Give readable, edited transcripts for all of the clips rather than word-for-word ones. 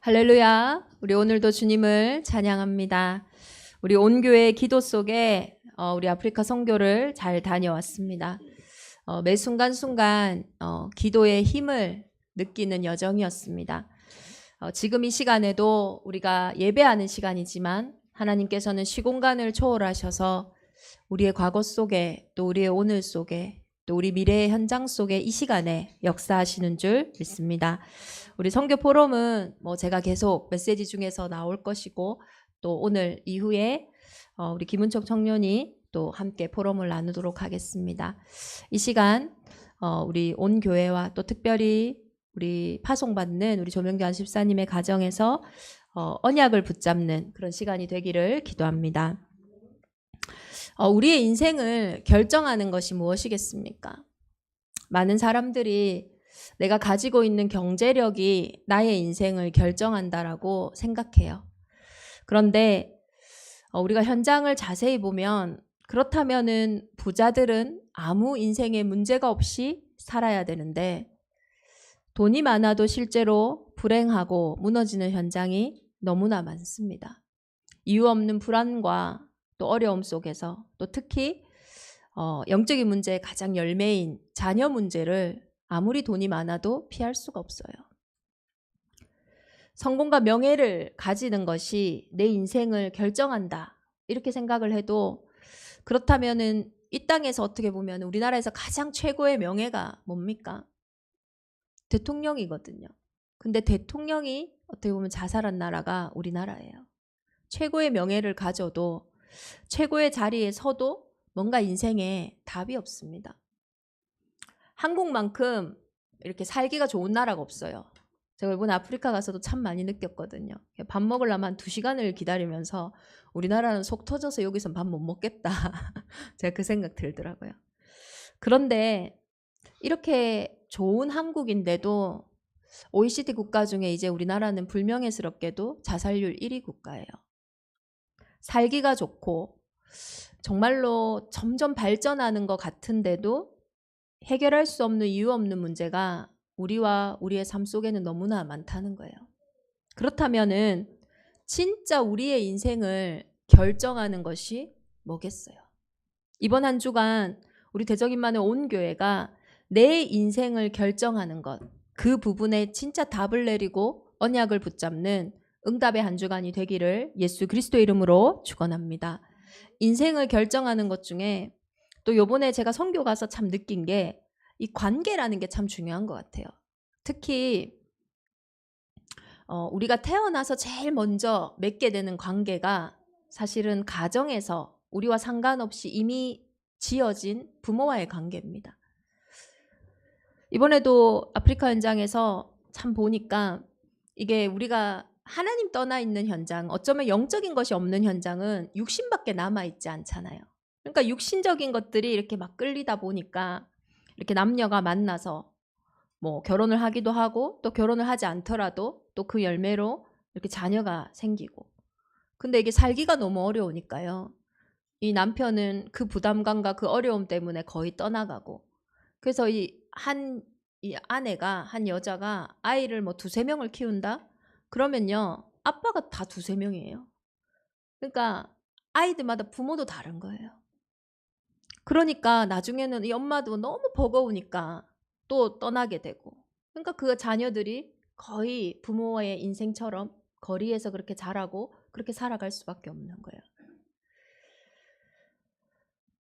할렐루야. 우리 오늘도 주님을 찬양합니다. 우리 온 교회 기도 속에 우리 아프리카 선교를 잘 다녀왔습니다. 매 순간순간 기도의 힘을 느끼는 여정이었습니다. 지금 이 시간에도 우리가 예배하는 시간이지만 하나님께서는 시공간을 초월하셔서 우리의 과거 속에 또 우리의 오늘 속에 또 우리 미래의 현장 속에 이 시간에 역사하시는 줄 믿습니다. 우리 선교 포럼은 제가 계속 메시지 중에서 나올 것이고 또 오늘 이후에 우리 김은총 청년이 또 함께 포럼을 나누도록 하겠습니다. 이 시간 우리 온 교회와 또 특별히 우리 파송받는 우리 조명관 집사님의 가정에서 언약을 붙잡는 그런 시간이 되기를 기도합니다. 우리의 인생을 결정하는 것이 무엇이겠습니까? 많은 사람들이 내가 가지고 있는 경제력이 나의 인생을 결정한다라고 생각해요. 그런데 우리가 현장을 자세히 보면 그렇다면은 부자들은 아무 인생에 문제가 없이 살아야 되는데 돈이 많아도 실제로 불행하고 무너지는 현장이 너무나 많습니다. 이유 없는 불안과 또 어려움 속에서 또 특히 영적인 문제의 가장 열매인 자녀 문제를 아무리 돈이 많아도 피할 수가 없어요. 성공과 명예를 가지는 것이 내 인생을 결정한다 이렇게 생각을 해도 그렇다면은 이 땅에서 어떻게 보면 우리나라에서 가장 최고의 명예가 뭡니까? 대통령이거든요. 근데 대통령이 어떻게 보면 자살한 나라가 우리나라예요. 최고의 명예를 가져도 최고의 자리에 서도 뭔가 인생에 답이 없습니다. 한국만큼 이렇게 살기가 좋은 나라가 없어요. 제가 이번에 아프리카 가서도 참 많이 느꼈거든요. 밥 먹으려면 한 2시간을 기다리면서 우리나라는 속 터져서 여기서 밥 못 먹겠다. 제가 그 생각 들더라고요. 그런데 이렇게 좋은 한국인데도 OECD 국가 중에 이제 우리나라는 불명예스럽게도 자살률 1위 국가예요. 살기가 좋고 정말로 점점 발전하는 것 같은데도 해결할 수 없는 이유 없는 문제가 우리와 우리의 삶 속에는 너무나 많다는 거예요. 그렇다면은 진짜 우리의 인생을 결정하는 것이 뭐겠어요? 이번 한 주간 우리 대적인만의 온 교회가 내 인생을 결정하는 것, 그 부분에 진짜 답을 내리고 언약을 붙잡는 응답의 한 주간이 되기를 예수 그리스도 이름으로 축원합니다. 인생을 결정하는 것 중에 또 요번에 제가 선교 가서 참 느낀 게 이 관계라는 게 참 중요한 것 같아요. 특히 우리가 태어나서 제일 먼저 맺게 되는 관계가 사실은 가정에서 우리와 상관없이 이미 지어진 부모와의 관계입니다. 이번에도 아프리카 현장에서 참 보니까 이게 우리가 하나님 떠나 있는 현장, 어쩌면 영적인 것이 없는 현장은 육신밖에 남아있지 않잖아요. 그러니까 육신적인 것들이 이렇게 막 끌리다 보니까 이렇게 남녀가 만나서 결혼을 하기도 하고 또 결혼을 하지 않더라도 또 그 열매로 이렇게 자녀가 생기고. 근데 이게 살기가 너무 어려우니까요. 이 남편은 그 부담감과 그 어려움 때문에 거의 떠나가고. 그래서 이 아내가, 한 여자가 아이를 2-3명을 키운다? 그러면요. 아빠가 다 2-3명이에요. 그러니까 아이들마다 부모도 다른 거예요. 그러니까 나중에는 이 엄마도 너무 버거우니까 또 떠나게 되고. 그러니까 그 자녀들이 거의 부모의 인생처럼 거리에서 그렇게 자라고 그렇게 살아갈 수밖에 없는 거예요.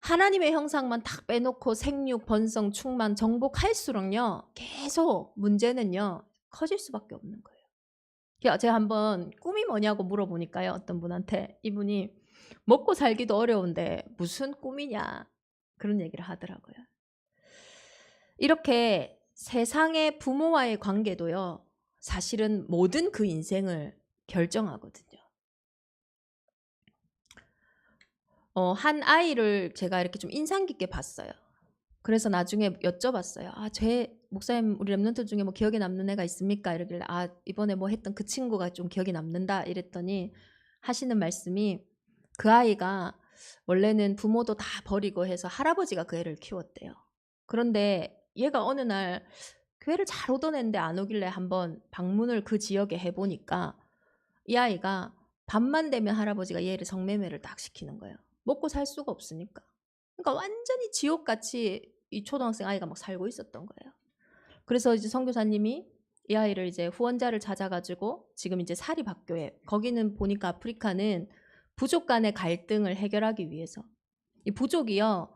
하나님의 형상만 딱 빼놓고 생육, 번성, 충만, 정복할수록요. 계속 문제는요. 커질 수밖에 없는 거예요. 제가 한번 꿈이 뭐냐고 물어보니까요. 어떤 분한테 이분이 먹고 살기도 어려운데 무슨 꿈이냐 그런 얘기를 하더라고요. 이렇게 세상의 부모와의 관계도요. 사실은 모든 그 인생을 결정하거든요. 한 아이를 제가 이렇게 좀 인상 깊게 봤어요. 그래서 나중에 여쭤봤어요. 제 목사님 우리 랩런트 중에 기억에 남는 애가 있습니까? 이러길래 이번에 했던 그 친구가 좀 기억에 남는다 이랬더니 하시는 말씀이 그 아이가 원래는 부모도 다 버리고 해서 할아버지가 그 애를 키웠대요. 그런데 얘가 어느 날 교회를 잘 오던 애인데 안 오길래 한번 방문을 그 지역에 해보니까 이 아이가 밤만 되면 할아버지가 얘를 성매매를 딱 시키는 거예요. 먹고 살 수가 없으니까. 그러니까 완전히 지옥같이 이 초등학생 아이가 막 살고 있었던 거예요. 그래서 이제 선교사님이 이 아이를 이제 후원자를 찾아가지고 지금 이제 사립학교에, 거기는 보니까 아프리카는 부족 간의 갈등을 해결하기 위해서, 이 부족이요,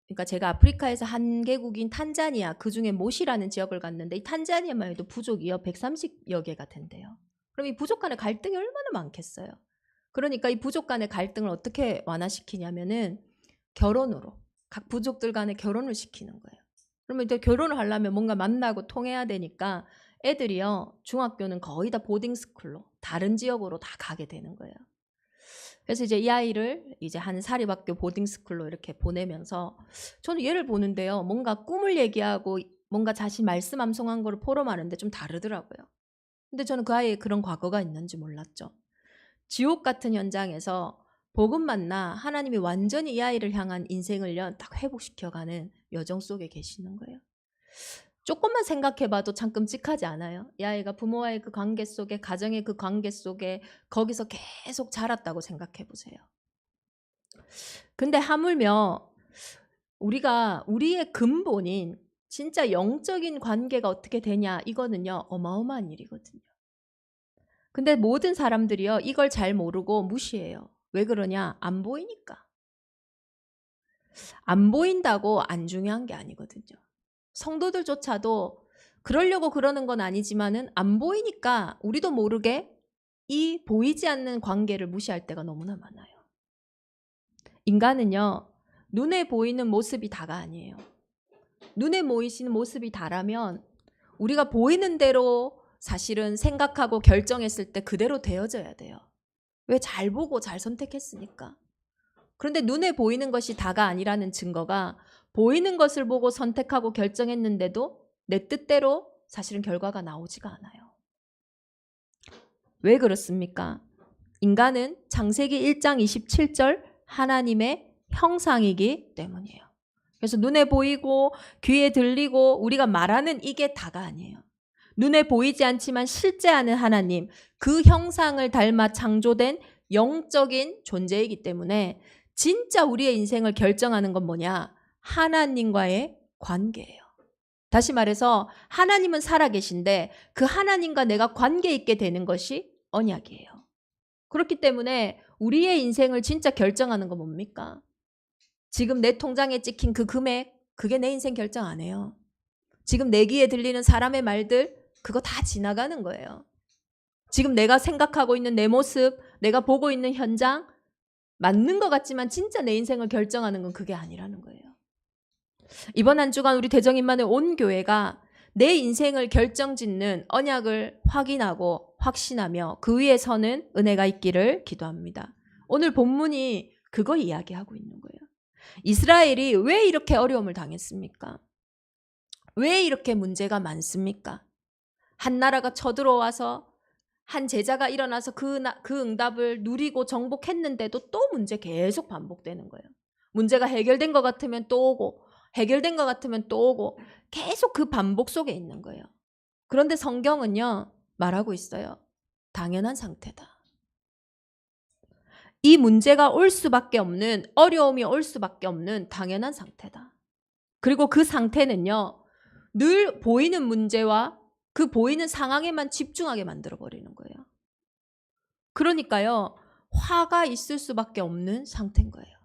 그러니까 제가 아프리카에서 한 개국인 탄자니아, 그 중에 모시라는 지역을 갔는데 이 탄자니아만 해도 부족이요 130여 개가 된대요. 그럼 이 부족 간의 갈등이 얼마나 많겠어요. 그러니까 이 부족 간의 갈등을 어떻게 완화시키냐면은 결혼으로, 각 부족들 간에 결혼을 시키는 거예요. 그러면 이제 결혼을 하려면 뭔가 만나고 통해야 되니까 애들이요, 중학교는 거의 다 보딩스쿨로 다른 지역으로 다 가게 되는 거예요. 그래서 이제 이 아이를 이제 한 사립학교 보딩스쿨로 이렇게 보내면서 저는 얘를 보는데요, 뭔가 꿈을 얘기하고 뭔가 자신 말씀 암송한 거를 포럼하는데 좀 다르더라고요. 근데 저는 그 아이의 그런 과거가 있는지 몰랐죠. 지옥 같은 현장에서 복음 만나 하나님이 완전히 이 아이를 향한 인생을요 딱 회복시켜가는 여정 속에 계시는 거예요. 조금만 생각해봐도 참 끔찍하지 않아요? 이 아이가 부모와의 그 관계 속에, 가정의 그 관계 속에 거기서 계속 자랐다고 생각해보세요. 근데 하물며 우리가 우리의 근본인 진짜 영적인 관계가 어떻게 되냐, 이거는요 어마어마한 일이거든요. 근데 모든 사람들이요 이걸 잘 모르고 무시해요. 왜 그러냐? 안 보이니까. 안 보인다고 안 중요한 게 아니거든요. 성도들조차도 그러려고 그러는 건 아니지만은 안 보이니까 우리도 모르게 이 보이지 않는 관계를 무시할 때가 너무나 많아요. 인간은요 눈에 보이는 모습이 다가 아니에요. 눈에 보이시는 모습이 다라면 우리가 보이는 대로 사실은 생각하고 결정했을 때 그대로 되어져야 돼요. 왜? 잘 보고 잘 선택했으니까. 그런데 눈에 보이는 것이 다가 아니라는 증거가 보이는 것을 보고 선택하고 결정했는데도 내 뜻대로 사실은 결과가 나오지가 않아요. 왜 그렇습니까? 인간은 창세기 1장 27절 하나님의 형상이기 때문이에요. 그래서 눈에 보이고 귀에 들리고 우리가 말하는 이게 다가 아니에요. 눈에 보이지 않지만 실제하는 하나님, 그 형상을 닮아 창조된 영적인 존재이기 때문에 진짜 우리의 인생을 결정하는 건 뭐냐? 하나님과의 관계예요. 다시 말해서 하나님은 살아계신데 그 하나님과 내가 관계 있게 되는 것이 언약이에요. 그렇기 때문에 우리의 인생을 진짜 결정하는 건 뭡니까? 지금 내 통장에 찍힌 그 금액, 그게 내 인생 결정 안 해요. 지금 내 귀에 들리는 사람의 말들, 그거 다 지나가는 거예요. 지금 내가 생각하고 있는 내 모습, 내가 보고 있는 현장, 맞는 것 같지만 진짜 내 인생을 결정하는 건 그게 아니라는 거예요. 이번 한 주간 우리 대정인만의 온 교회가 내 인생을 결정짓는 언약을 확인하고 확신하며 그 위에 서는 은혜가 있기를 기도합니다. 오늘 본문이 그거 이야기하고 있는 거예요. 이스라엘이 왜 이렇게 어려움을 당했습니까? 왜 이렇게 문제가 많습니까? 한 나라가 쳐들어와서 한 제자가 일어나서 그 응답을 누리고 정복했는데도 또 문제 계속 반복되는 거예요. 문제가 해결된 것 같으면 또 오고 해결된 것 같으면 또 오고 계속 그 반복 속에 있는 거예요. 그런데 성경은요 말하고 있어요. 당연한 상태다. 이 문제가 올 수밖에 없는, 어려움이 올 수밖에 없는 당연한 상태다. 그리고 그 상태는요 늘 보이는 문제와 그 보이는 상황에만 집중하게 만들어버리는 거예요. 그러니까요 화가 있을 수밖에 없는 상태인 거예요.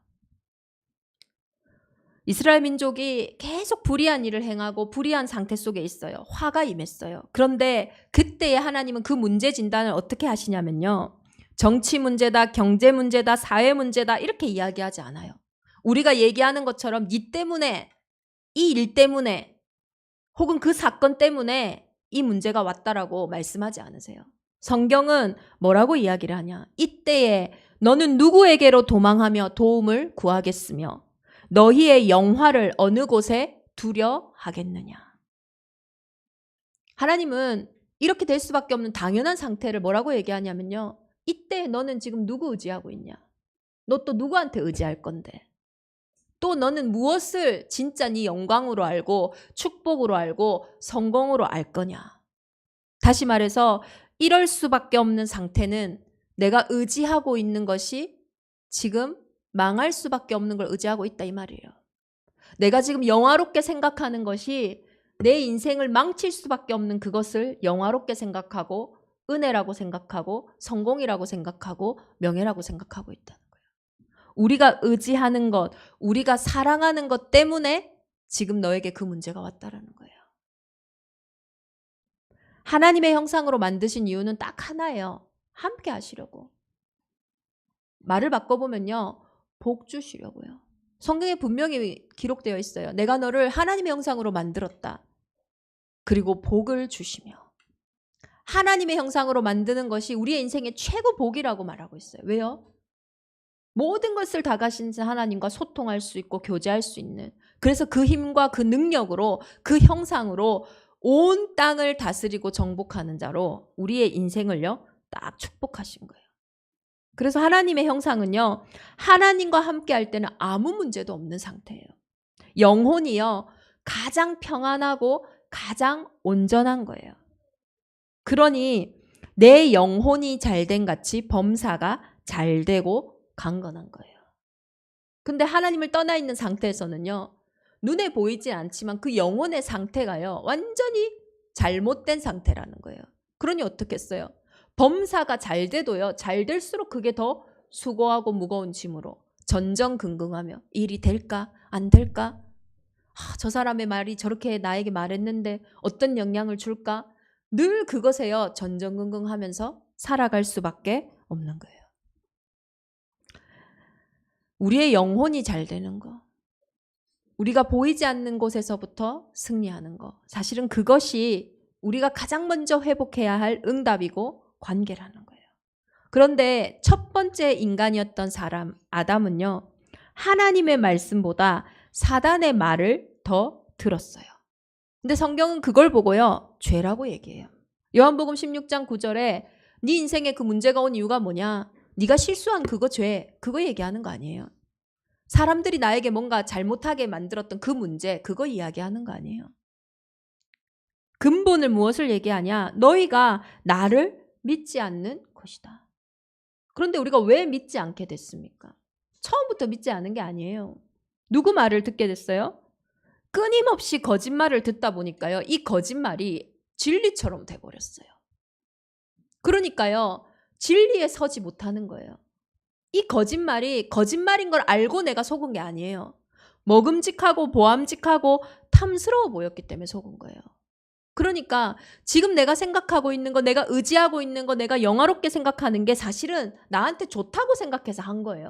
이스라엘 민족이 계속 불의한 일을 행하고 불의한 상태 속에 있어요. 화가 임했어요. 그런데 그때에 하나님은 그 문제 진단을 어떻게 하시냐면요. 정치 문제다, 경제 문제다, 사회 문제다 이렇게 이야기하지 않아요. 우리가 얘기하는 것처럼 이 때문에, 이 일 때문에 혹은 그 사건 때문에 이 문제가 왔다라고 말씀하지 않으세요. 성경은 뭐라고 이야기를 하냐. 이때에 너는 누구에게로 도망하며 도움을 구하겠으며 너희의 영화를 어느 곳에 두려 하겠느냐. 하나님은 이렇게 될 수밖에 없는 당연한 상태를 뭐라고 얘기하냐면요. 이때 너는 지금 누구 의지하고 있냐? 너 또 누구한테 의지할 건데? 또 너는 무엇을 진짜 네 영광으로 알고 축복으로 알고 성공으로 알 거냐. 다시 말해서 이럴 수밖에 없는 상태는 내가 의지하고 있는 것이 지금 망할 수밖에 없는 걸 의지하고 있다 이 말이에요. 내가 지금 영화롭게 생각하는 것이 내 인생을 망칠 수밖에 없는 그것을 영화롭게 생각하고 은혜라고 생각하고 성공이라고 생각하고 명예라고 생각하고 있다는 거예요. 우리가 의지하는 것, 우리가 사랑하는 것 때문에 지금 너에게 그 문제가 왔다라는 거예요. 하나님의 형상으로 만드신 이유는 딱 하나예요. 함께 하시려고. 말을 바꿔보면요. 복 주시려고요. 성경에 분명히 기록되어 있어요. 내가 너를 하나님의 형상으로 만들었다. 그리고 복을 주시며. 하나님의 형상으로 만드는 것이 우리의 인생의 최고 복이라고 말하고 있어요. 왜요? 모든 것을 다 가신 하나님과 소통할 수 있고 교제할 수 있는, 그래서 그 힘과 그 능력으로 그 형상으로 온 땅을 다스리고 정복하는 자로 우리의 인생을요 딱 축복하신 거예요. 그래서 하나님의 형상은요 하나님과 함께 할 때는 아무 문제도 없는 상태예요. 영혼이요 가장 평안하고 가장 온전한 거예요. 그러니 내 영혼이 잘된 같이 범사가 잘되고 강건한 거예요. 근데 하나님을 떠나 있는 상태에서는요 눈에 보이지 않지만 그 영혼의 상태가요 완전히 잘못된 상태라는 거예요. 그러니 어떻겠어요? 범사가 잘 돼도요 잘 될수록 그게 더 수고하고 무거운 짐으로 전전긍긍하며 일이 될까 안 될까? 저 사람의 말이 저렇게 나에게 말했는데 어떤 영향을 줄까? 늘 그것에요 전전긍긍하면서 살아갈 수밖에 없는 거예요. 우리의 영혼이 잘 되는 거, 우리가 보이지 않는 곳에서부터 승리하는 거, 사실은 그것이 우리가 가장 먼저 회복해야 할 응답이고 관계라는 거예요. 그런데 첫 번째 인간이었던 사람 아담은요 하나님의 말씀보다 사단의 말을 더 들었어요. 근데 성경은 그걸 보고요 죄라고 얘기해요. 요한복음 16장 9절에 네 인생에 그 문제가 온 이유가 뭐냐? 네가 실수한 그거 죄, 그거 얘기하는 거 아니에요. 사람들이 나에게 뭔가 잘못하게 만들었던 그 문제, 그거 이야기하는 거 아니에요. 근본을 무엇을 얘기하냐? 너희가 나를 믿지 않는 것이다. 그런데 우리가 왜 믿지 않게 됐습니까? 처음부터 믿지 않은 게 아니에요. 누구 말을 듣게 됐어요? 끊임없이 거짓말을 듣다 보니까요. 이 거짓말이 진리처럼 돼버렸어요. 그러니까요. 진리에 서지 못하는 거예요. 이 거짓말이 거짓말인 걸 알고 내가 속은 게 아니에요. 먹음직하고 보암직하고 탐스러워 보였기 때문에 속은 거예요. 그러니까 지금 내가 생각하고 있는 거, 내가 의지하고 있는 거, 내가 영화롭게 생각하는 게 사실은 나한테 좋다고 생각해서 한 거예요.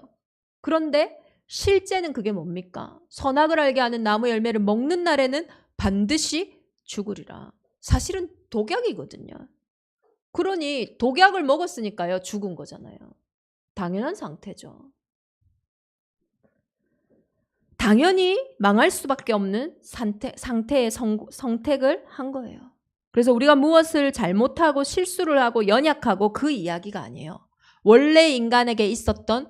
그런데 실제는 그게 뭡니까? 선악을 알게 하는 나무 열매를 먹는 날에는 반드시 죽으리라. 사실은 독약이거든요. 그러니 독약을 먹었으니까요. 죽은 거잖아요. 당연한 상태죠. 당연히 망할 수밖에 없는 상태의 선택을 한 거예요. 그래서 우리가 무엇을 잘못하고 실수를 하고 연약하고 그 이야기가 아니에요. 원래 인간에게 있었던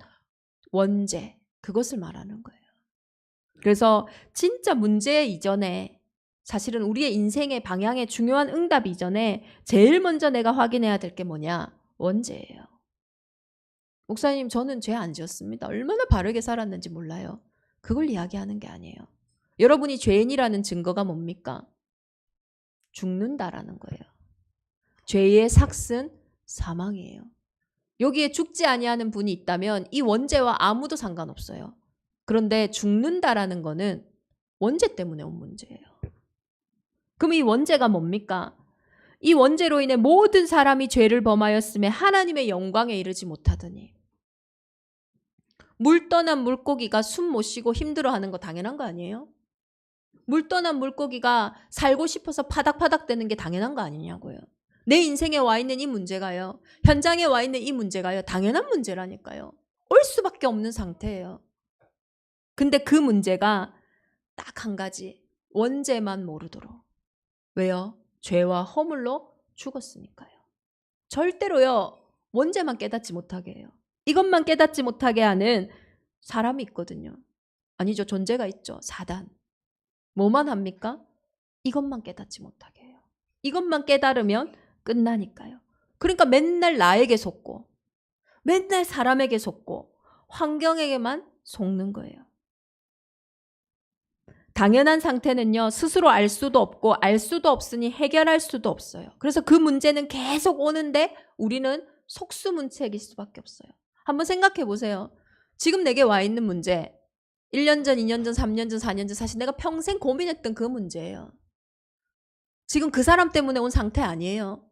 원죄, 그것을 말하는 거예요. 그래서 진짜 문제 이전에 사실은 우리의 인생의 방향의 중요한 응답 이전에 제일 먼저 내가 확인해야 될 게 뭐냐? 원죄예요. 목사님, 저는 죄 안 지었습니다. 얼마나 바르게 살았는지 몰라요. 그걸 이야기하는 게 아니에요. 여러분이 죄인이라는 증거가 뭡니까? 죽는다라는 거예요. 죄의 삭은 사망이에요. 여기에 죽지 아니하는 분이 있다면 이 원죄와 아무도 상관없어요. 그런데 죽는다라는 거는 원죄 때문에 온 문제예요. 그럼 이 원죄가 뭡니까? 이 원죄로 인해 모든 사람이 죄를 범하였음에 하나님의 영광에 이르지 못하더니. 물 떠난 물고기가 숨 못 쉬고 힘들어하는 거 당연한 거 아니에요? 물 떠난 물고기가 살고 싶어서 파닥파닥 대는 게 당연한 거 아니냐고요. 내 인생에 와 있는 이 문제가요. 현장에 와 있는 이 문제가요. 당연한 문제라니까요. 올 수밖에 없는 상태예요. 근데 그 문제가 딱 한 가지. 원죄만 모르도록. 왜요? 죄와 허물로 죽었으니까요. 절대로요. 원죄만 깨닫지 못하게 해요. 이것만 깨닫지 못하게 하는 사람이 있거든요. 아니죠. 존재가 있죠. 사단. 뭐만 합니까? 이것만 깨닫지 못하게 해요. 이것만 깨달으면 끝나니까요. 그러니까 맨날 나에게 속고 맨날 사람에게 속고 환경에게만 속는 거예요. 당연한 상태는요, 스스로 알 수도 없고 알 수도 없으니 해결할 수도 없어요. 그래서 그 문제는 계속 오는데 우리는 속수문책일 수밖에 없어요. 한번 생각해 보세요. 지금 내게 와 있는 문제, 1년 전, 2년 전, 3년 전, 4년 전, 사실 내가 평생 고민했던 그 문제예요. 지금 그 사람 때문에 온 상태 아니에요.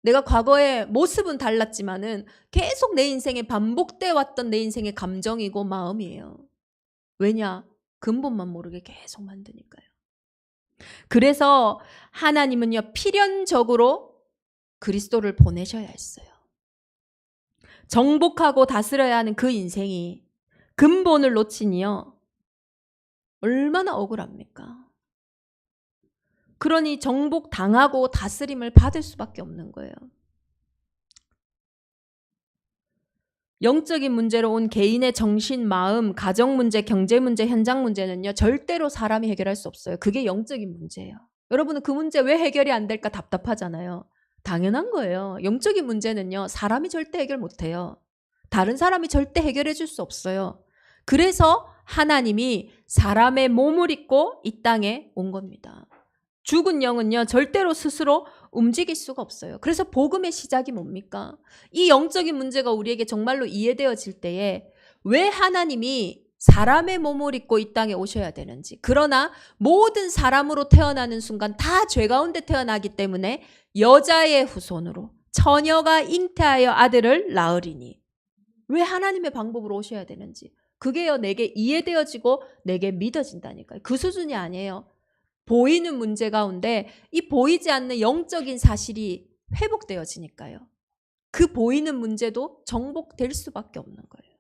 내가 과거의 모습은 달랐지만은 계속 내 인생에 반복돼 왔던 내 인생의 감정이고 마음이에요. 왜냐? 근본만 모르게 계속 만드니까요. 그래서 하나님은요, 필연적으로 그리스도를 보내셔야 했어요. 정복하고 다스려야 하는 그 인생이 근본을 놓치니요, 얼마나 억울합니까? 그러니 정복당하고 다스림을 받을 수밖에 없는 거예요. 영적인 문제로 온 개인의 정신, 마음, 가정 문제, 경제 문제, 현장 문제는요, 절대로 사람이 해결할 수 없어요. 그게 영적인 문제예요. 여러분은 그 문제 왜 해결이 안 될까 답답하잖아요. 당연한 거예요. 영적인 문제는요, 사람이 절대 해결 못 해요. 다른 사람이 절대 해결해 줄 수 없어요. 그래서 하나님이 사람의 몸을 입고 이 땅에 온 겁니다. 죽은 영은요, 절대로 스스로 움직일 수가 없어요. 그래서 복음의 시작이 뭡니까? 이 영적인 문제가 우리에게 정말로 이해되어질 때에 왜 하나님이 사람의 몸을 입고 이 땅에 오셔야 되는지, 그러나 모든 사람으로 태어나는 순간 다 죄 가운데 태어나기 때문에 여자의 후손으로 처녀가 잉태하여 아들을 낳으리니, 왜 하나님의 방법으로 오셔야 되는지, 그게요 내게 이해되어지고 내게 믿어진다니까요. 그 수준이 아니에요. 보이는 문제 가운데 이 보이지 않는 영적인 사실이 회복되어지니까요. 그 보이는 문제도 정복될 수밖에 없는 거예요.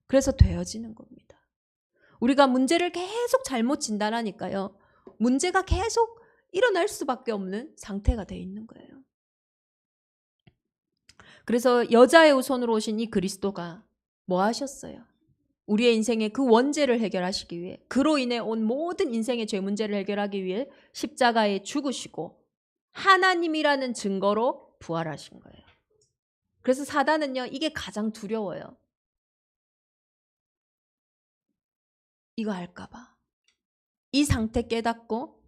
그래서 되어지는 겁니다. 우리가 문제를 계속 잘못 진단하니까요, 문제가 계속 일어날 수밖에 없는 상태가 되어 있는 거예요. 그래서 여자의 후손으로 오신 이 그리스도가 뭐 하셨어요? 우리의 인생의 그 원죄를 해결하시기 위해, 그로 인해 온 모든 인생의 죄 문제를 해결하기 위해 십자가에 죽으시고 하나님이라는 증거로 부활하신 거예요. 그래서 사단은요, 이게 가장 두려워요. 이거 할까 봐. 이 상태 깨닫고,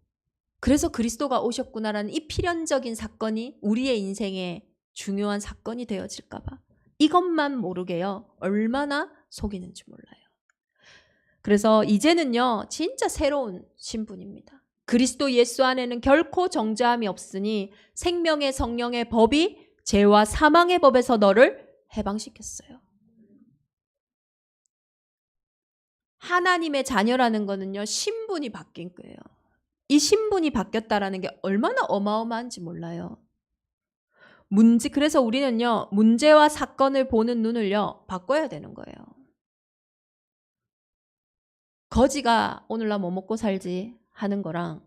그래서 그리스도가 오셨구나라는 이 필연적인 사건이 우리의 인생에 중요한 사건이 되어질까 봐. 이것만 모르게요, 얼마나 속이는지 몰라요. 그래서 이제는요, 진짜 새로운 신분입니다. 그리스도 예수 안에는 결코 정죄함이 없으니 생명의 성령의 법이 죄와 사망의 법에서 너를 해방시켰어요. 하나님의 자녀라는 거는요, 신분이 바뀐 거예요. 이 신분이 바뀌었다라는 게 얼마나 어마어마한지 몰라요. 그래서 우리는요, 문제와 사건을 보는 눈을요, 바꿔야 되는 거예요. 거지가 오늘 나 뭐 먹고 살지 하는 거랑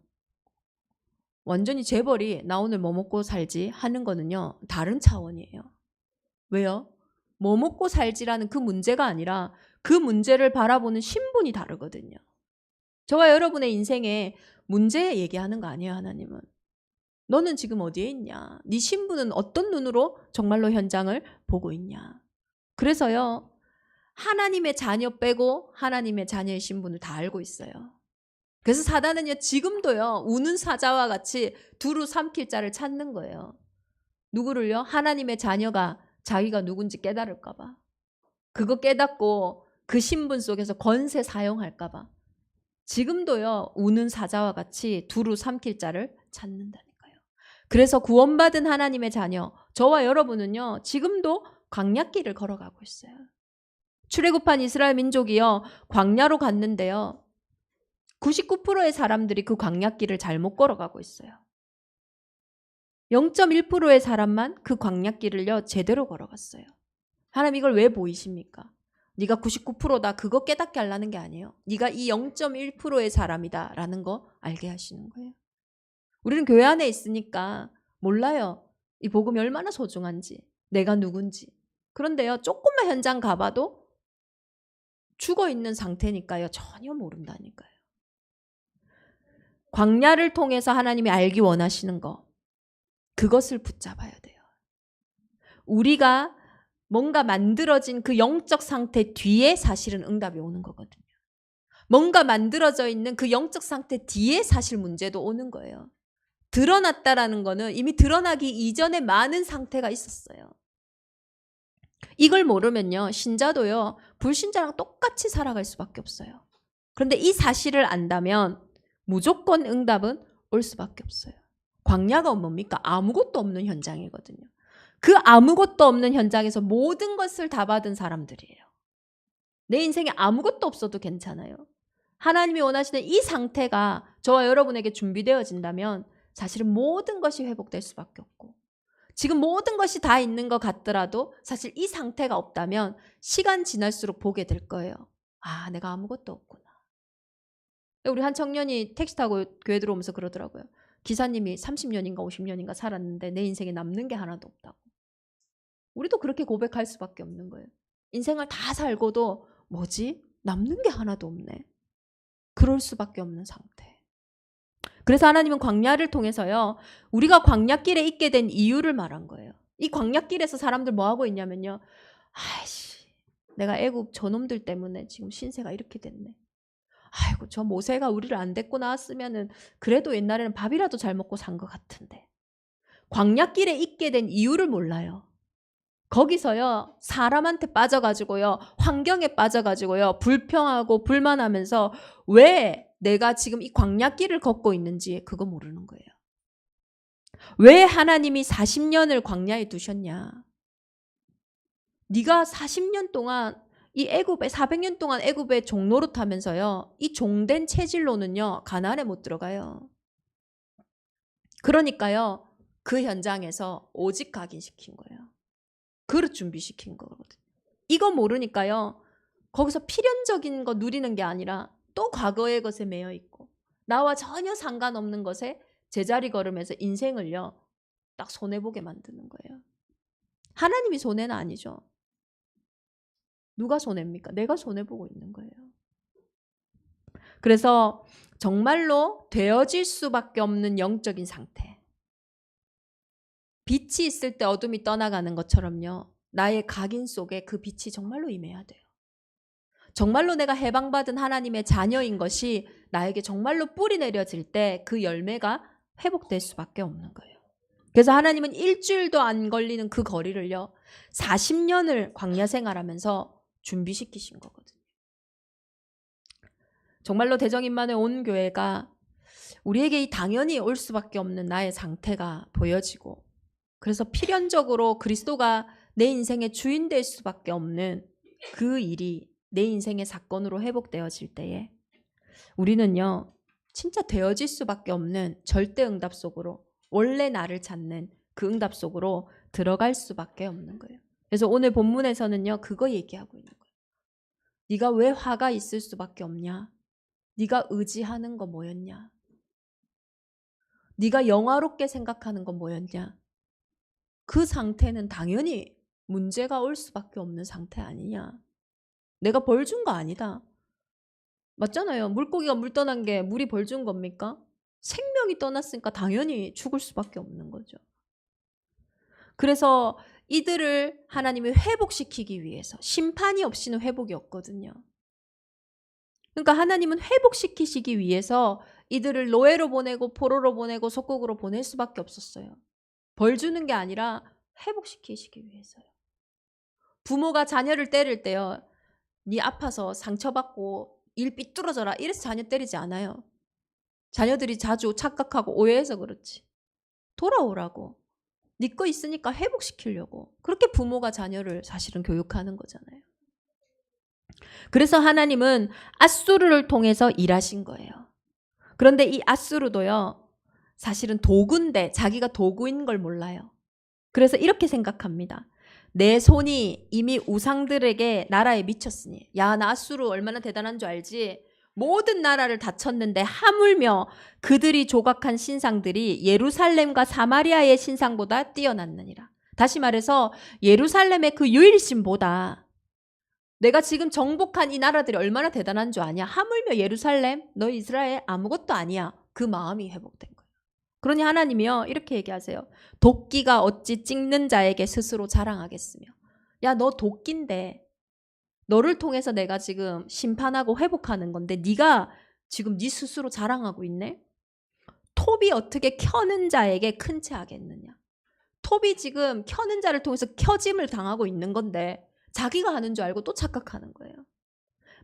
완전히 재벌이 나 오늘 뭐 먹고 살지 하는 거는요, 다른 차원이에요. 왜요? 뭐 먹고 살지라는 그 문제가 아니라 그 문제를 바라보는 신분이 다르거든요. 저와 여러분의 인생에 문제 얘기하는 거 아니에요, 하나님은. 너는 지금 어디에 있냐? 네 신분은 어떤 눈으로 정말로 현장을 보고 있냐? 그래서요, 하나님의 자녀 빼고 하나님의 자녀의 신분을 다 알고 있어요. 그래서 사단은요, 지금도요, 우는 사자와 같이 두루 삼킬 자를 찾는 거예요. 누구를요? 하나님의 자녀가 자기가 누군지 깨달을까 봐. 그거 깨닫고 그 신분 속에서 권세 사용할까 봐. 지금도요, 우는 사자와 같이 두루 삼킬 자를 찾는다니까요. 그래서 구원받은 하나님의 자녀, 저와 여러분은요, 지금도 광야길을 걸어가고 있어요. 출애굽한 이스라엘 민족이요, 광야로 갔는데요, 99%의 사람들이 그 광야길을 잘못 걸어가고 있어요. 0.1%의 사람만 그 광야길을요, 제대로 걸어갔어요. 하나님 이걸 왜 보이십니까? 네가 99%다 그거 깨닫게 하려는 게 아니에요. 네가 이 0.1%의 사람이다 라는 거 알게 하시는 거예요. 우리는 교회 안에 있으니까 몰라요. 이 복음이 얼마나 소중한지, 내가 누군지. 그런데요, 조금만 현장 가봐도 죽어 있는 상태니까요. 전혀 모른다니까요. 광야를 통해서 하나님이 알기 원하시는 거, 그것을 붙잡아야 돼요. 우리가 뭔가 만들어진 그 영적 상태 뒤에 사실은 응답이 오는 거거든요. 뭔가 만들어져 있는 그 영적 상태 뒤에 사실 문제도 오는 거예요. 드러났다라는 거는 이미 드러나기 이전에 많은 상태가 있었어요. 이걸 모르면요, 신자도요, 불신자랑 똑같이 살아갈 수밖에 없어요. 그런데 이 사실을 안다면 무조건 응답은 올 수밖에 없어요. 광야가 뭡니까? 아무것도 없는 현장이거든요. 그 아무것도 없는 현장에서 모든 것을 다 받은 사람들이에요. 내 인생에 아무것도 없어도 괜찮아요. 하나님이 원하시는 이 상태가 저와 여러분에게 준비되어진다면 사실은 모든 것이 회복될 수밖에 없고, 지금 모든 것이 다 있는 것 같더라도 사실 이 상태가 없다면 시간 지날수록 보게 될 거예요. 아, 내가 아무것도 없구나. 우리 한 청년이 택시 타고 교회 들어오면서 그러더라고요. 기사님이 30년인가 50년인가 살았는데 내 인생에 남는 게 하나도 없다고. 우리도 그렇게 고백할 수밖에 없는 거예요. 인생을 다 살고도 뭐지? 남는 게 하나도 없네. 그럴 수밖에 없는 상태. 그래서 하나님은 광야를 통해서요, 우리가 광야길에 있게 된 이유를 말한 거예요. 이 광야길에서 사람들 뭐 하고 있냐면요, 아이씨, 내가 애굽 저놈들 때문에 지금 신세가 이렇게 됐네. 아이고, 저 모세가 우리를 안 데리고 나왔으면은 그래도 옛날에는 밥이라도 잘 먹고 산 것 같은데. 광야길에 있게 된 이유를 몰라요. 거기서요, 사람한테 빠져가지고요, 환경에 빠져가지고요, 불평하고 불만하면서 왜 내가 지금 이 광야길을 걷고 있는지 그거 모르는 거예요. 왜 하나님이 40년을 광야에 두셨냐? 네가 40년 동안 이 애굽에 400년 동안 애굽에 종노릇 하면서요, 이 종된 체질로는요, 가나안에 못 들어가요. 그러니까요, 그 현장에서 오직 각인시킨 거예요. 그릇 준비시킨 거거든요. 이거 모르니까요, 거기서 필연적인 거 누리는 게 아니라 또 과거의 것에 매여 있고 나와 전혀 상관없는 것에 제자리 걸으면서 인생을요, 딱 손해보게 만드는 거예요. 하나님이 손해는 아니죠. 누가 손해입니까? 내가 손해보고 있는 거예요. 그래서 정말로 되어질 수밖에 없는 영적인 상태. 빛이 있을 때 어둠이 떠나가는 것처럼요, 나의 각인 속에 그 빛이 정말로 임해야 돼요. 정말로 내가 해방받은 하나님의 자녀인 것이 나에게 정말로 뿌리 내려질 때 그 열매가 회복될 수밖에 없는 거예요. 그래서 하나님은 일주일도 안 걸리는 그 거리를요, 40년을 광야 생활하면서 준비시키신 거거든요. 정말로 대정인만의 온 교회가 우리에게 이 당연히 올 수밖에 없는 나의 상태가 보여지고, 그래서 필연적으로 그리스도가 내 인생의 주인 될 수밖에 없는 그 일이 내 인생의 사건으로 회복되어질 때에 우리는요, 진짜 되어질 수밖에 없는 절대 응답 속으로, 원래 나를 찾는 그 응답 속으로 들어갈 수밖에 없는 거예요. 그래서 오늘 본문에서는요, 그거 얘기하고 있는 거예요. 네가 왜 화가 있을 수밖에 없냐? 네가 의지하는 거 뭐였냐? 네가 영화롭게 생각하는 건 뭐였냐? 그 상태는 당연히 문제가 올 수밖에 없는 상태 아니냐? 내가 벌 준 거 아니다. 맞잖아요. 물고기가 물 떠난 게 물이 벌 준 겁니까? 생명이 떠났으니까 당연히 죽을 수밖에 없는 거죠. 그래서 이들을 하나님이 회복시키기 위해서, 심판이 없이는 회복이 없거든요. 그러니까 하나님은 회복시키시기 위해서 이들을 노예로 보내고 포로로 보내고 속국으로 보낼 수밖에 없었어요. 벌 주는 게 아니라 회복시키시기 위해서요. 부모가 자녀를 때릴 때요, 네 아파서 상처받고 일 삐뚤어져라 이래서 자녀 때리지 않아요. 자녀들이 자주 착각하고 오해해서 그렇지. 돌아오라고. 네 거 있으니까 회복시키려고. 그렇게 부모가 자녀를 사실은 교육하는 거잖아요. 그래서 하나님은 앗수르를 통해서 일하신 거예요. 그런데 이 앗수르도요, 사실은 도구인데 자기가 도구인 걸 몰라요. 그래서 이렇게 생각합니다. 내 손이 이미 우상들에게 나라에 미쳤으니, 야, 나 앗수르 얼마나 대단한 줄 알지? 모든 나라를 다 쳤는데 하물며 그들이 조각한 신상들이 예루살렘과 사마리아의 신상보다 뛰어났느니라. 다시 말해서 예루살렘의 그 유일신보다 내가 지금 정복한 이 나라들이 얼마나 대단한 줄 아냐? 하물며 예루살렘, 너 이스라엘 아무것도 아니야. 그 마음이 회복된 거예요. 그러니 하나님이요 이렇게 얘기하세요. 도끼가 어찌 찍는 자에게 스스로 자랑하겠으며. 야, 너 도끼인데 너를 통해서 내가 지금 심판하고 회복하는 건데 네가 지금 네 스스로 자랑하고 있네? 톱이 어떻게 켜는 자에게 큰 채 하겠느냐? 톱이 지금 켜는 자를 통해서 켜짐을 당하고 있는 건데 자기가 하는 줄 알고 또 착각하는 거예요.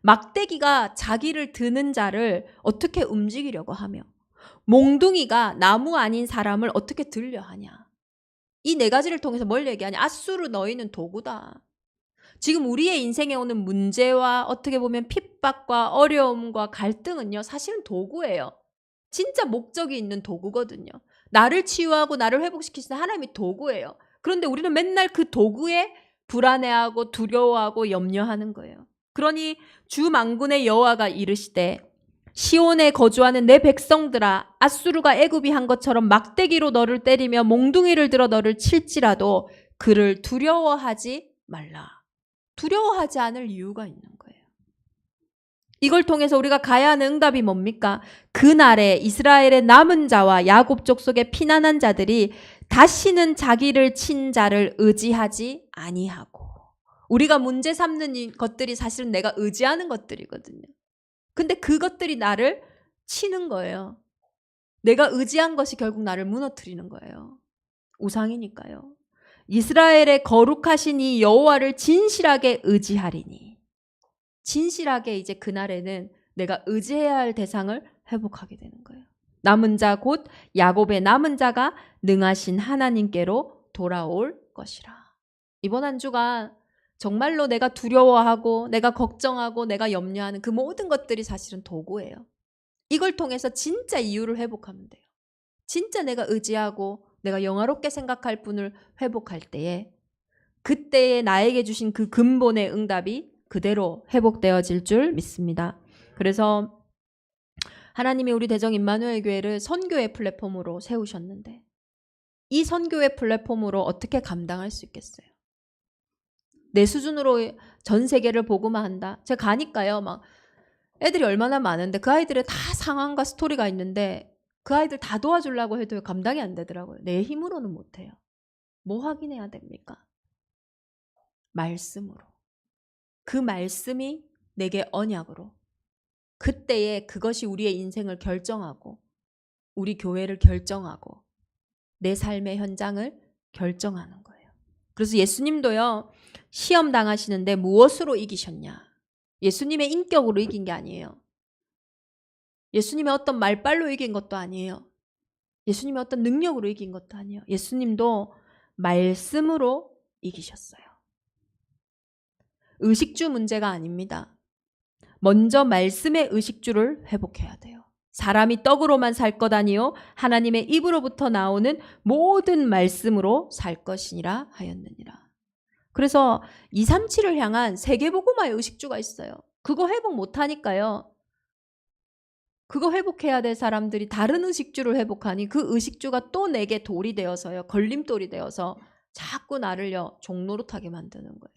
막대기가 자기를 드는 자를 어떻게 움직이려고 하며 몽둥이가 나무 아닌 사람을 어떻게 들려 하냐. 이 네 가지를 통해서 뭘 얘기하냐. 아수르 너희는 도구다. 지금 우리의 인생에 오는 문제와 어떻게 보면 핍박과 어려움과 갈등은요. 사실은 도구예요. 진짜 목적이 있는 도구거든요. 나를 치유하고 나를 회복시키시는 하나님이 도구예요. 그런데 우리는 맨날 그 도구에 불안해하고 두려워하고 염려하는 거예요. 그러니 주 만군의 여호와가 이르시되 시온에 거주하는 내 백성들아 아수르가 애굽이 한 것처럼 막대기로 너를 때리며 몽둥이를 들어 너를 칠지라도 그를 두려워하지 말라. 두려워하지 않을 이유가 있는 거예요. 이걸 통해서 우리가 가야 하는 응답이 뭡니까? 그날에 이스라엘의 남은 자와 야곱 족속의 피난한 자들이 다시는 자기를 친 자를 의지하지 아니하고, 우리가 문제 삼는 것들이 사실은 내가 의지하는 것들이거든요. 근데 그것들이 나를 치는 거예요. 내가 의지한 것이 결국 나를 무너뜨리는 거예요. 우상이니까요. 이스라엘의 거룩하신 이 여호와를 진실하게 의지하리니, 진실하게 이제 그날에는 내가 의지해야 할 대상을 회복하게 되는 거예요. 남은 자 곧 야곱의 남은 자가 능하신 하나님께로 돌아올 것이라. 이번 한 주가 정말로 내가 두려워하고 내가 걱정하고 내가 염려하는 그 모든 것들이 사실은 도구예요. 이걸 통해서 진짜 이유를 회복하면 돼요. 진짜 내가 의지하고 내가 영화롭게 생각할 분을 회복할 때에 그때에 나에게 주신 그 근본의 응답이 그대로 회복되어질 줄 믿습니다. 그래서 하나님이 우리 대정 임마누엘 교회를 선교의 플랫폼으로 세우셨는데 이 선교의 플랫폼으로 어떻게 감당할 수 있겠어요? 내 수준으로 전 세계를 보고만 한다. 제가 가니까요. 막 애들이 얼마나 많은데 그 아이들의 다 상황과 스토리가 있는데 그 아이들 다 도와주려고 해도 감당이 안 되더라고요. 내 힘으로는 못해요. 뭐 확인해야 됩니까? 말씀으로. 그 말씀이 내게 언약으로. 그때에 그것이 우리의 인생을 결정하고 우리 교회를 결정하고 내 삶의 현장을 결정하는 거예요. 그래서 예수님도요. 시험 당하시는데 무엇으로 이기셨냐? 예수님의 인격으로 이긴 게 아니에요. 예수님의 어떤 말빨로 이긴 것도 아니에요. 예수님의 어떤 능력으로 이긴 것도 아니에요. 예수님도 말씀으로 이기셨어요. 의식주 문제가 아닙니다. 먼저 말씀의 의식주를 회복해야 돼요. 사람이 떡으로만 살 것 아니요 하나님의 입으로부터 나오는 모든 말씀으로 살 것이니라 하였느니라. 그래서 237을 향한 세계복음화의 의식주가 있어요. 그거 회복 못하니까요. 그거 회복해야 될 사람들이 다른 의식주를 회복하니 그 의식주가 또 내게 돌이 되어서요. 걸림돌이 되어서 자꾸 나를요. 종노릇하게 만드는 거예요.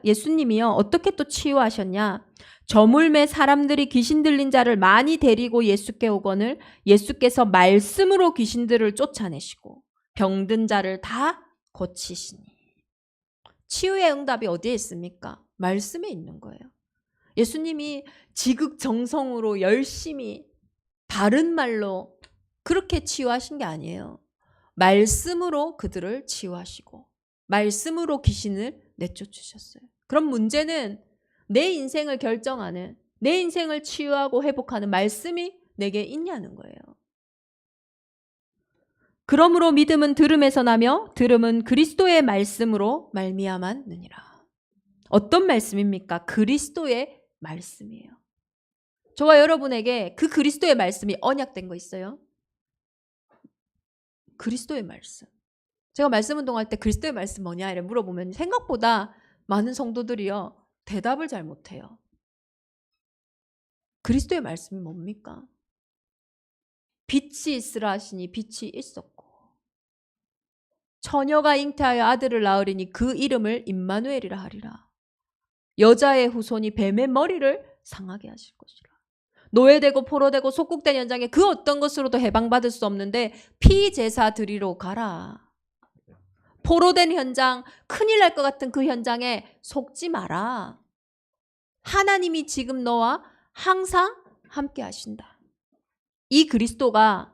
예수님이요. 어떻게 또 치유하셨냐? 저물매 사람들이 귀신 들린 자를 많이 데리고 예수께 오거늘 예수께서 말씀으로 귀신들을 쫓아내시고 병든 자를 다 고치시니. 치유의 응답이 어디에 있습니까? 말씀에 있는 거예요. 예수님이 지극정성으로 열심히 바른 말로 그렇게 치유하신 게 아니에요. 말씀으로 그들을 치유하시고 말씀으로 귀신을 내쫓으셨어요. 그럼 문제는 내 인생을 결정하는, 내 인생을 치유하고 회복하는 말씀이 내게 있냐는 거예요. 그러므로 믿음은 들음에서 나며 들음은 그리스도의 말씀으로 말미암았느니라. 어떤 말씀입니까? 그리스도의 말씀이에요. 저와 여러분에게 그 그리스도의 말씀이 언약된 거 있어요? 그리스도의 말씀. 제가 말씀 운동할 때 그리스도의 말씀 뭐냐 이래 물어보면 생각보다 많은 성도들이요. 대답을 잘 못해요. 그리스도의 말씀이 뭡니까? 빛이 있으라 하시니 빛이 있었고 처녀가 잉태하여 아들을 낳으리니 그 이름을 임마누엘이라 하리라. 여자의 후손이 뱀의 머리를 상하게 하실 것이라. 노예되고 포로되고 속국된 현장에 그 어떤 것으로도 해방받을 수 없는데 피제사 드리러 가라. 포로된 현장, 큰일 날 것 같은 그 현장에 속지 마라. 하나님이 지금 너와 항상 함께 하신다. 이 그리스도가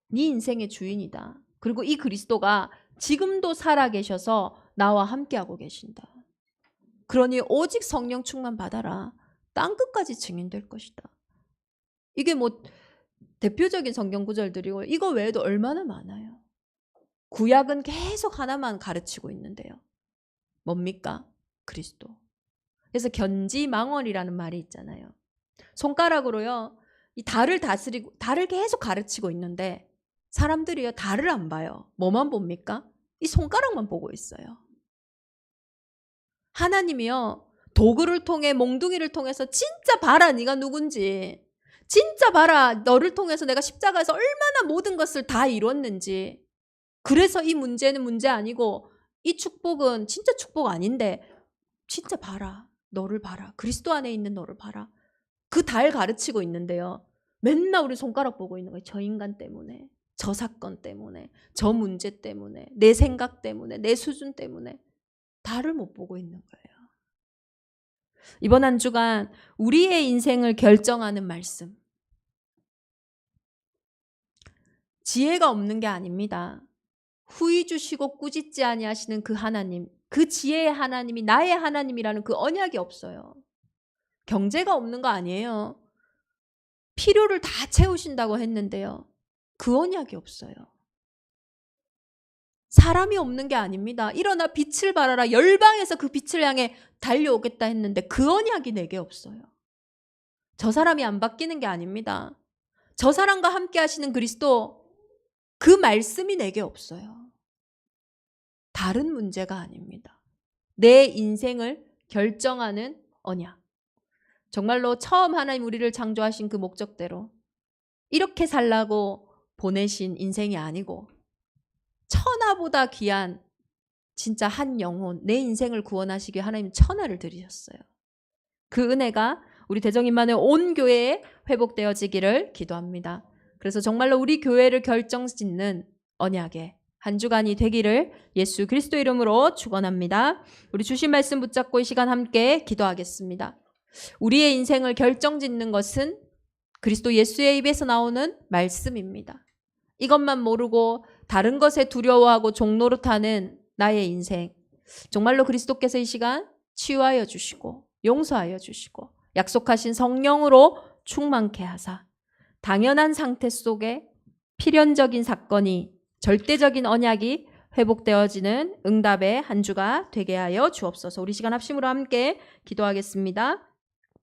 네 인생의 주인이다. 그리고 이 그리스도가 지금도 살아계셔서 나와 함께하고 계신다. 그러니 오직 성령 충만 받아라. 땅끝까지 증인될 것이다. 이게 뭐 대표적인 성경 구절들이고 이거 외에도 얼마나 많아요. 구약은 계속 하나만 가르치고 있는데요. 뭡니까? 그리스도. 그래서 견지망언이라는 말이 있잖아요. 손가락으로요. 이 달을 다스리고 달을 계속 가르치고 있는데 사람들이요. 달을 안 봐요. 뭐만 봅니까? 이 손가락만 보고 있어요. 하나님이요. 도구를 통해 몽둥이를 통해서 진짜 봐라 네가 누군지. 진짜 봐라 너를 통해서 내가 십자가에서 얼마나 모든 것을 다 이뤘는지. 그래서 이 문제는 문제 아니고 이 축복은 진짜 축복 아닌데 진짜 봐라. 너를 봐라. 그리스도 안에 있는 너를 봐라. 그 달 가르치고 있는데요. 맨날 우리 손가락 보고 있는 거예요. 저 인간 때문에. 저 사건 때문에. 저 문제 때문에. 내 생각 때문에. 내 수준 때문에. 달을 못 보고 있는 거예요. 이번 한 주간 우리의 인생을 결정하는 말씀. 지혜가 없는 게 아닙니다. 후히 주시고 꾸짖지 아니하시는 그 하나님, 그 지혜의 하나님이 나의 하나님이라는 그 언약이 없어요. 경제가 없는 거 아니에요. 필요를 다 채우신다고 했는데요. 그 언약이 없어요. 사람이 없는 게 아닙니다. 일어나 빛을 발하라. 열방에서 그 빛을 향해 달려오겠다 했는데 그 언약이 내게 없어요. 저 사람이 안 바뀌는 게 아닙니다. 저 사람과 함께 하시는 그리스도 그 말씀이 내게 없어요. 다른 문제가 아닙니다. 내 인생을 결정하는 언약. 정말로 처음 하나님 우리를 창조하신 그 목적대로 이렇게 살라고 보내신 인생이 아니고 천하보다 귀한 진짜 한 영혼, 내 인생을 구원하시기에 하나님 천하를 들이셨어요. 그 은혜가 우리 대정인만의 온 교회에 회복되어지기를 기도합니다. 그래서 정말로 우리 교회를 결정짓는 언약의 한 주간이 되기를 예수 그리스도 이름으로 축원합니다. 우리 주신 말씀 붙잡고 이 시간 함께 기도하겠습니다. 우리의 인생을 결정짓는 것은 그리스도 예수의 입에서 나오는 말씀입니다. 이것만 모르고 다른 것에 두려워하고 종노릇하는 나의 인생, 정말로 그리스도께서 이 시간 치유하여 주시고 용서하여 주시고 약속하신 성령으로 충만케 하사 당연한 상태 속에 필연적인 사건이 절대적인 언약이 회복되어지는 응답의 한 주가 되게 하여 주옵소서. 우리 시간 합심으로 함께 기도하겠습니다.